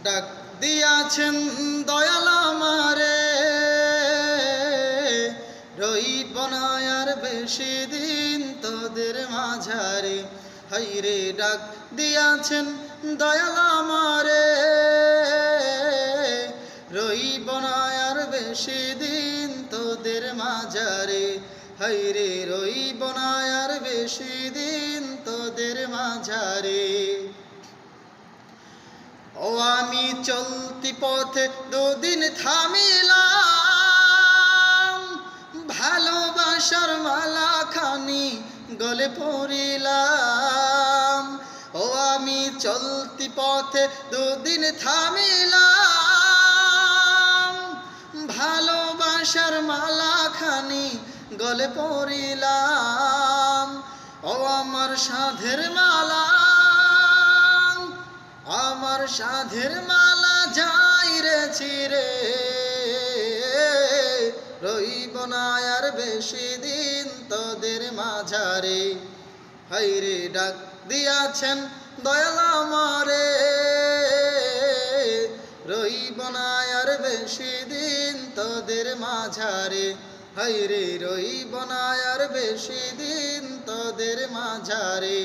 ডাক দিয়াছেন দয়াল আমারে, রইব না আর বেশি দিন তোদের মাঝারে। হাইরে ডাক দিয়াছেন দয়াল আমারে, রইব না আর বেশি দিন তোদের মাঝারে। হাইরে রইব না আর বেশি দিন তোদের মাঝারে। ও আমি চলতি পথে দুদিন থামিলাম, ভালোবাসার মালা খানি গলে পড়িলাম। ও আমি চলতি পথে দুদিন থামিলাম, ভালোবাসার মালা খানি গলে পড়িলাম। ও আমার সাধের মালা, আমার সাধের মালা যাই রে ছিঁড়ে, রইব না আর বেশি দিন তোদের মাঝারে। হাইরে ডাক দিয়াছেন দয়াল আমারে, রইব না আর বেশি দিন তোদের মাঝারে। হাইরে রইব না আর বেশি দিন তোদের মাঝারে।